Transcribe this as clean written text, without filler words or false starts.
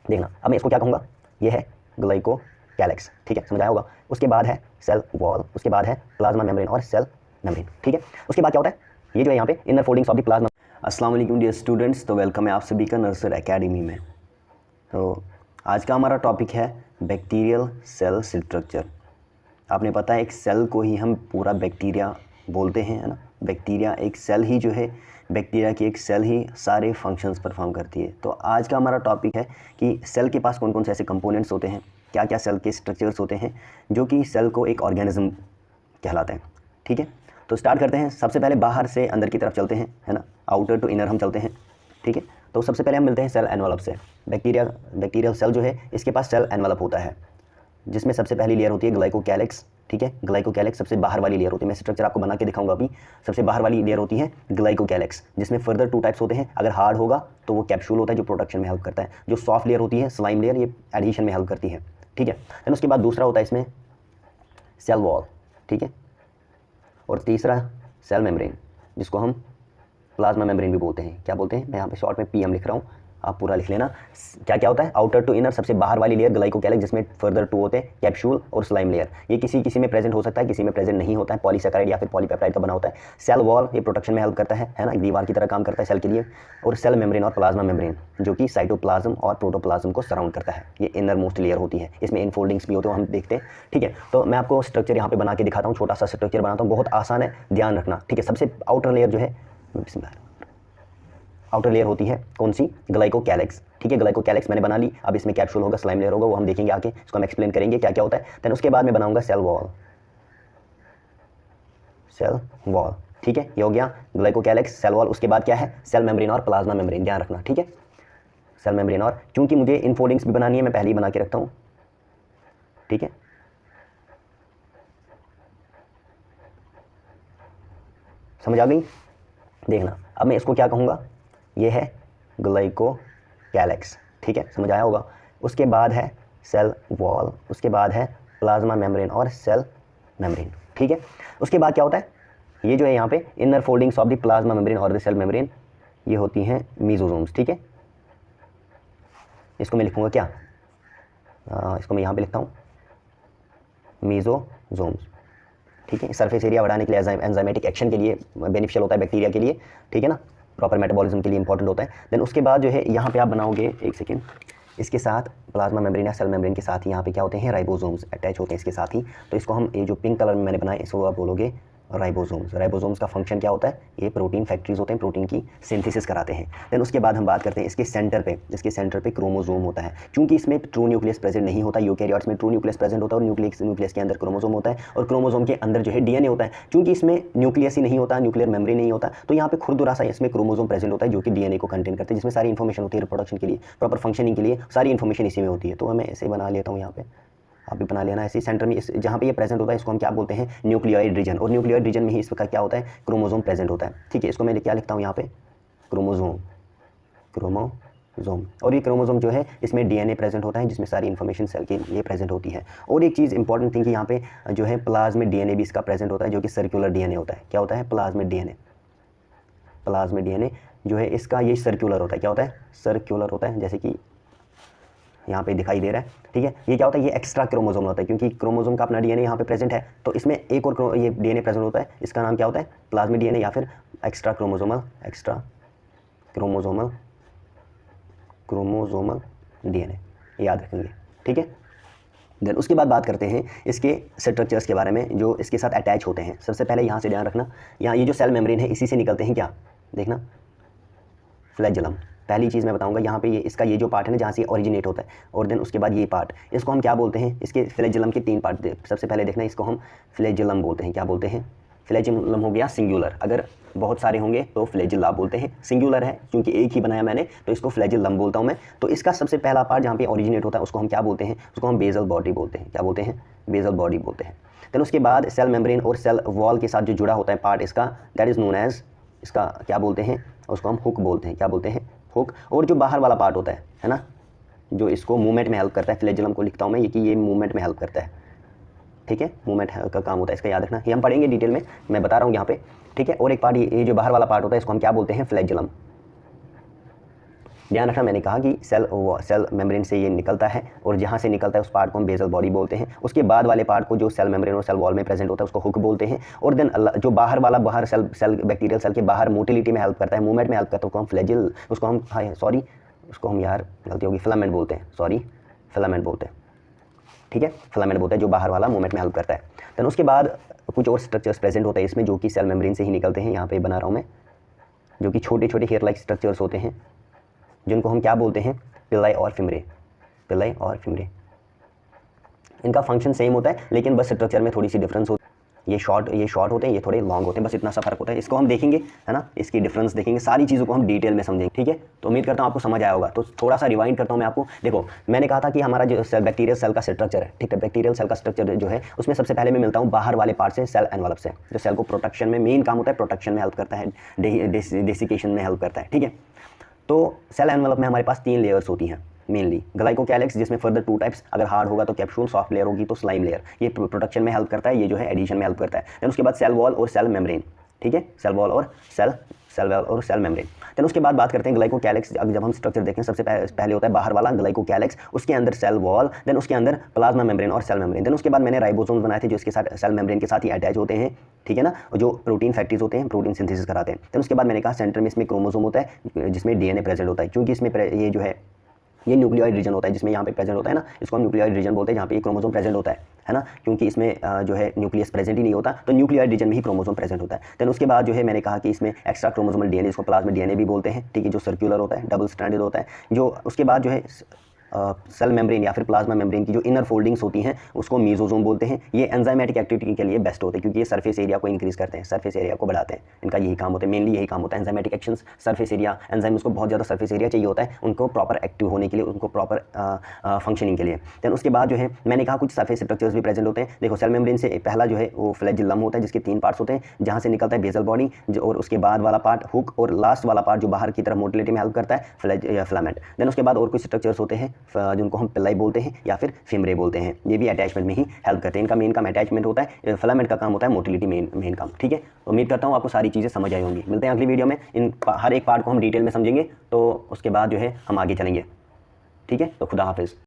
देखना, अब मैं इसको क्या कहूँगा, ये है ग्लाइकोकैलिक्स, ठीक है, समझ आया होगा। उसके बाद है सेल वॉल, उसके बाद है प्लाज्मा मेम्ब्रेन और सेल मेम्ब्रेन, ठीक है। उसके बाद क्या होता है, ये जो है यहाँ पे inner foldings of the plasma. अस्सलाम वालेकुम डियर स्टूडेंट्स, तो वेलकम है आप सभी का नर्सर एकेडमी में। तो आज का हमारा टॉपिक है बैक्टीरियल सेल स्ट्रक्चर। आपने पता है एक सेल को ही हम पूरा बैक्टीरिया बोलते हैं, है ना। बैक्टीरिया एक सेल ही जो है, बैक्टीरिया की एक सेल ही सारे फंक्शंस परफॉर्म करती है। तो आज का हमारा टॉपिक है कि सेल के पास कौन कौन से ऐसे कंपोनेंट्स होते हैं, क्या क्या सेल के स्ट्रक्चर्स होते हैं जो कि सेल को एक ऑर्गेनिज्म कहलाते हैं, ठीक है। तो स्टार्ट करते हैं। सबसे पहले बाहर से अंदर की तरफ चलते हैं, है ना, आउटर टू इनर हम चलते हैं, ठीक है। तो सबसे पहले हम मिलते हैं सेल एनवलप से। बैक्टीरियल सेल जो है इसके पास सेल एनवलप होता है, जिसमें सबसे पहली लेयर होती है ग्लाइकोकैलिक्स, ठीक है। ग्लाइकोकैलिक्स सबसे बाहर वाली लेयर होती है। मैं स्ट्रक्चर आपको बना के दिखाऊंगा अभी। सबसे बाहर वाली लेयर होती है ग्लाइकोकैलिक्स, जिसमें फर्दर 2 टाइप्स होते हैं। अगर हार्ड होगा तो वो कैप्सूल होता है जो प्रोटेक्शन में हेल्प करता है। जो सॉफ्ट लेयर होती है स्लाइम लेयर, ये एडिशन में हेल्प करती है, ठीक है। देन उसके बाद दूसरा होता है इसमें सेल वॉल, ठीक है। और तीसरा सेल मेम्ब्रेन, जिसको हम प्लाज्मा मेम्ब्रेन भी बोलते हैं। क्या बोलते हैं, मैं यहाँ पे शॉर्ट में पीएम लिख रहा हूँ, आप पूरा लिख लेना। क्या क्या होता है, आउटर टू इनर, सबसे बाहर वाली लेयर ग्लाइकोकैलिक्स, जिसमें फर्दर 2 होते हैं, कैप्सूल और स्लाइम लेयर। ये किसी किसी में प्रेजेंट हो सकता है, किसी में प्रेजेंट नहीं होता है, पॉलीसैकेराइड या फिर पॉलीपेप्टाइड का बना होता है। सेल वॉल ये प्रोटेक्शन में हेल्प करता है ना, एक दीवार की तरह काम करता है सेल के लिए। और सेल मेम्ब्रेन और प्लाज्मा मेम्ब्रेन जो कि साइटोप्लाज्म और प्रोटोप्लाज्म को सराउंड करता है, ये इनर मोस्ट लेयर होती है। इसमें इनफोल्डिंग्स भी होते हैं, हम देखते हैं, ठीक है। तो मैं आपको स्ट्रक्चर यहाँ पे बना के दिखाता हूँ, छोटा सा स्ट्रक्चर बनाता हूँ, बहुत आसान है, ध्यान रखना, ठीक है। सबसे आउटर लेयर जो है, आउटर लेयर होती है कौन सी, ग्लाइकोकैलिक्स, ठीक है। ग्लाइकोकैलिक्स मैंने बना ली। अब इसमें कैप्सूल होगा, स्लाइम लेयर होगा, वो हम देखेंगे आगे, इसको हम एक्सप्लेन करेंगे क्या क्या होता है। देन उसके बाद मैं बनाऊंगा सेल वॉल, सेल वॉल, ठीक है। ये हो गया ग्लाइकोकैलिक्स, सेल वॉल। उसके बाद क्या है, सेल मेम्ब्रेन और प्लाज्मा मेम्ब्रेन, ध्यान रखना, ठीक है। सेल मेम्ब्रेन, और चूंकि मुझे इनफोल्डिंग्स भी बनानी है, मैं पहले ही बना के रखता हूँ, ठीक है। समझ आ गई, देखना। अब मैं इसको क्या कहूँगा, ये है ग्लाइकोकैलिक्स, ठीक है, समझ आया होगा। उसके बाद है सेल वॉल, उसके बाद है प्लाज्मा मेम्ब्रेन और सेल मेम्ब्रेन, ठीक है। उसके बाद क्या होता है, ये जो है यहाँ पे inner foldings of the plasma membrane और द सेल मेम्ब्रेन, ये होती हैं मीजोसोम्स, ठीक है। इसको मैं लिखूँगा क्या, इसको मैं यहाँ पे लिखता हूँ मीजोसोम्स, ठीक है। सरफेस एरिया बढ़ाने के लिए, एंजाइमेटिक एक्शन के लिए बेनिफिशियल होता है बैक्टीरिया के लिए, ठीक है ना, प्रॉपर मेटाबॉलिज्म के लिए इंपॉर्टेंट होता है। देन उसके बाद जो है यहाँ पे आप बनाओगे, एक सेकेंड, इसके साथ प्लाज्मा मेम्ब्रेन या सेल मेम्ब्रेन के साथ ही यहाँ पे क्या होते हैं, राइबोसोम्स अटैच होते हैं इसके साथ ही। तो इसको हम, ये जो पिंक कलर में मैंने बनाया, इसको आप बोलोगे राइबोसोम्स। राइबोसोम्स का फंक्शन क्या होता है, ये प्रोटीन फैक्ट्रीज होते हैं, प्रोटीन की सिंथेसिस कराते हैं। देन उसके बाद हम बात करते हैं इसके सेंटर पे, इसके सेंटर पे क्रोमोसोम होता है। क्योंकि इसमें ट्रू न्यूक्लियस प्रेजेंट नहीं होता, यूकेरियोट्स में ट्रू न्यूक्लियस प्रेजेंट होता है, और न्यूक्लियस के अंदर क्रोमोसोम होता है, और क्रोमोसोम के अंदर जो है डीएनए होता है। क्योंकि इसमें न्यूक्लियस ही नहीं होता, न्यूक्लियर मेम्ब्रेन नहीं होता, तो यहाँ पे खुरदुरा सा इसमें क्रोमोसोम प्रेजेंट होता है जो कि डीएनए को कंटेन करते हैं, जिसमें सारी इन्फॉर्मेशन होती है रिप्रोडक्शन के लिए, प्रॉपर फंक्शनिंग के लिए, सारी इन्फॉर्मेशन इसी में होती है। तो मैं ऐसे बना लेता हूँ यहाँ पे, आप भी बना लेना ऐसे सेंटर में, इस जहाँ पे ये प्रेजेंट होता है इसको हम क्या बोलते हैं, न्यूक्लियोइड रीजन। और न्यूक्लियोइड रीजन में ही इसका क्या होता है, क्रोमोसोम प्रेजेंट होता है, ठीक है। इसको मैं क्या लिखता हूँ यहाँ पे, क्रोमोसोम, क्रोमोसोम। और ये क्रोमोसोम जो है इसमें डीएनए प्रेजेंट होता है, जिसमें सारी इन्फॉर्मेशन सेल के लिए प्रेजेंट होती है। और एक चीज़ इंपॉर्टेंट थिंग कि यहाँ पे जो है प्लाज्मिड डीएनए भी इसका प्रेजेंट होता है, जो कि सर्कुलर डीएनए होता है। क्या होता है, प्लाज्मिड डीएनए। प्लाज्मिड डीएनए जो है इसका ये सर्कुलर होता है, क्या होता है, सर्कुलर होता है, जैसे कि यहाँ पे दिखाई दे रहा है, ठीक है। ये क्या होता है, ये एक्स्ट्रा क्रोमोसोम होता है, क्योंकि क्रोमोसोम का अपना डीएनए यहाँ पे प्रेजेंट है, तो इसमें एक और ये डीएनए प्रेजेंट होता है, इसका नाम क्या होता है, प्लाज्मिड डीएनए या फिर एक्स्ट्रा क्रोमोसोमल डीएनए, याद रखेंगे, ठीक है। देन उसके बाद बात करते हैं इसके स्ट्रक्चर्स के बारे में जो इसके साथ अटैच होते हैं। सबसे पहले यहाँ से ध्यान रखना, यहाँ ये जो सेल मेम्ब्रेन है इसी से निकलते हैं क्या, देखना, फ्लैजेलम। पहली चीज़ मैं बताऊंगा, यहाँ पे ये इसका ये जो पार्ट है ना, जहाँ से ओरिजिनेट होता है, और देन उसके बाद ये पार्ट, इसको हम क्या बोलते हैं, इसके फ्लैजेलम के 3 पार्ट सबसे पहले देखना, इसको हम फ्लैजेलम बोलते हैं। क्या बोलते हैं, फ्लैजेलम हो गया सिंगुलर, अगर बहुत सारे होंगे तो फ्लैजेला बोलते हैं। सिंगुलर है क्योंकि एक ही बनाया मैंने, तो इसको फ्लैजेलम बोलता हूँ मैं। तो इसका सबसे पहला पार्ट जहाँ पे ओरिजिनेट होता है उसको हम क्या बोलते हैं, उसको हम बेसल बॉडी बोलते हैं। क्या बोलते हैं, बेसल बॉडी बोलते हैं। देन उसके बाद सेल मेम्ब्रेन और सेल वॉल के साथ जो जुड़ा होता है पार्ट इसका, दैट इज़ नोन एज, इसका क्या बोलते हैं, उसको हम हुक बोलते हैं। क्या बोलते हैं, हुक। और जो बाहर वाला पार्ट होता है ना, जो इसको मूवमेंट में हेल्प करता है, फ्लैजेलम को लिखता हूँ मैं ये कि ये मूवमेंट में हेल्प करता है, ठीक है, मूवमेंट का काम होता है, इसका याद रखना। ये हम पढ़ेंगे डिटेल में, मैं बता रहा हूँ यहाँ पे, ठीक है। और एक पार्ट ये जो बाहर वाला पार्ट होता है इसको हम क्या बोलते हैं, फ्लैजेलम। ध्यान रखना, मैंने कहा कि सेल मेम्ब्रेन से ये निकलता है और जहाँ से निकलता है उस पार्ट को हम बेसल बॉडी बोलते हैं। उसके बाद वाले पार्ट को जो सेल मेम्ब्रेन और सेल वॉल में प्रेजेंट होता है उसको हुक बोलते हैं। और देन जो बाहर वाला सेल बैक्टीरियल सेल के बाहर मोटिलिटी में हेल्प करता है, मूवमेंट में हेल्प करता है, उसको हम फ्लैजिल, उसको हम यार गलती होगी, फिलामेंट बोलते हैं, फिलामेंट बोलते हैं, ठीक है, फिलामेंट बोलते हैं जो बाहर वाला मूवमेंट में हेल्प करता है। देन उसके बाद कुछ और स्ट्रक्चर्स प्रेजेंट होते हैं इसमें जो कि सेल मेम्ब्रेन से ही निकलते हैं। यहाँ पे बना रहा हूँ मैं, जो कि छोटे छोटे हेयर लाइक स्ट्रक्चर्स होते हैं जिनको हम क्या बोलते हैं, पिलाई और फिमरे। इनका फंक्शन सेम होता है लेकिन बस स्ट्रक्चर में थोड़ी सी डिफरेंस होती है। ये शॉर्ट होते हैं, ये थोड़े लॉन्ग होते हैं, बस इतना सा फर्क होता है। इसको हम देखेंगे, है ना, इसकी डिफरेंस देखेंगे, सारी चीज़ों को हम डिटेल में समझेंगे, ठीक है। तो उम्मीद करता हूँ आपको समझ आया होगा। तो थोड़ा सा रिवाइंड करता हूँ मैं आपको। देखो, मैंने कहा था कि हमारा जो बैक्टीरियल सेल का स्ट्रक्चर है, ठीक है, बैक्टीरियल सेल का स्ट्रक्चर जो है उसमें सबसे पहले मैं मिलता हूँ बाहर वाले पार्ट से, सेल एनवलप से, जो सेल को प्रोटेक्शन में मेन काम होता है, प्रोटेक्शन में हेल्प करता है, डेसिकेशन में हेल्प करता है, ठीक है। तो सेल एनवलप में हमारे पास 3 लेयर्स होती हैं मेनली। ग्लाइकोकैलिक्स, जिसमें फर्दर 2 टाइप्स, अगर हार्ड होगा तो कैप्सूल, सॉफ्ट लेयर होगी तो स्लाइम लेयर। ये प्रोटेक्शन में हेल्प करता है, ये जो है एडिशन में हेल्प करता है। देन उसके बाद सेल वॉल और सेल मेम्ब्रेन, ठीक है, सेल वॉल और सेल मेम्ब्रेन। देन उसके बाद बात करते हैं ग्लाइकोकैलिक्स। जब हम स्ट्रक्चर देखें, सबसे पहले होता है बाहर वाला ग्लाइकोकैलिक्स, उसके अंदर सेल वॉल, देन उसके अंदर प्लाज्मा मेम्ब्रेन और सेल मेम्ब्रेन। देन उसके बाद मैंने राइबोसोम्स बनाए थे जो इसके साथ सेल मेम्ब्रेन के साथ ही अटैच होते हैं, ठीक है ना, जो प्रोटीन फैक्टरीज होते हैं, प्रोटीन सिंथेसिस कराते हैं। देन उसके बाद मैंने कहा सेंटर में इसमें क्रोमोसोम होता है जिसमें डीएनए प्रेजेंट होता है, क्योंकि इसमें ये जो है ये न्यूक्लियोइड रीजन होता है जिसमें यहाँ पे प्रेजेंट होता है ना, इसको हम न्यूक्लियोइड रीजन बोलते हैं, जहाँ पे ये क्रोमोसोम प्रेजेंट होता है ना, क्योंकि इसमें जो है न्यूक्लियस प्रेजेंट ही नहीं होता, तो न्यूक्लियोइड रीजन में ही क्रोमोसोम प्रेजेंट होता है। देन उसके बाद जो है मैंने कहा कि इसमें एक्स्ट्रा क्रोमोसोमल डीएनए, इसको प्लाज्मा डीएनए भी बोलते हैं, ठीक है, जो सर्कुलर होता है, डबल स्ट्रैंडेड होता है। जो उसके बाद जो है सेल मेम्ब्रेन या फिर प्लाज्मा मेम्ब्रेन की जो इनर फोल्डिंग्स होती हैं उसको मीजोसोम बोलते हैं। ये एंजाइमेटिक एक्टिविटी के लिए बेस्ट होते हैं क्योंकि ये सरफेस एरिया को इंक्रीज करते हैं, सरफेस एरिया को बढ़ाते हैं। इनका यही काम होता है, मेनली यही काम होता है, enzymatic actions, surface area. Enzymes को बहुत ज़्यादा सरफेस एरिया चाहिए होता है उनको प्रॉपर एक्टिव होने के लिए, उनको प्रॉपर फंक्शनिंग के लिए। देन उसके बाद जो है मैंने कहा कुछ सरफेस स्ट्रक्चर्स भी प्रेजेंट होते हैं। देखो, सेल मेम्ब्रेन से पहला जो है वो फ्लैजिलम होता है जिसके 3 पार्ट्स होते हैं, जहाँ से निकलता है बेसल बॉडी, और उसके बाद वाला पार्ट हुक, और लास्ट वाला पार्ट जो बाहर की तरफ मोटिलिटी में हेल्प करता है फिलामेंट। देन उसके बाद और कुछ स्ट्रक्चर्स होते हैं जिनको हम पिलाई बोलते हैं या फिर फिमरे बोलते हैं, ये भी अटैचमेंट में ही हेल्प करते हैं। इनका मेन काम अटैचमेंट होता है, फिलामेंट का काम होता है मोटिलिटी, मेन काम, ठीक है। उम्मीद करता हूँ आपको सारी चीज़ें समझ आई होंगी। मिलते हैं अगली वीडियो में, इन हर एक पार्ट को हम डिटेल में समझेंगे, तो उसके बाद जो है हम आगे चलेंगे, ठीक है। तो खुदा हाफिज़।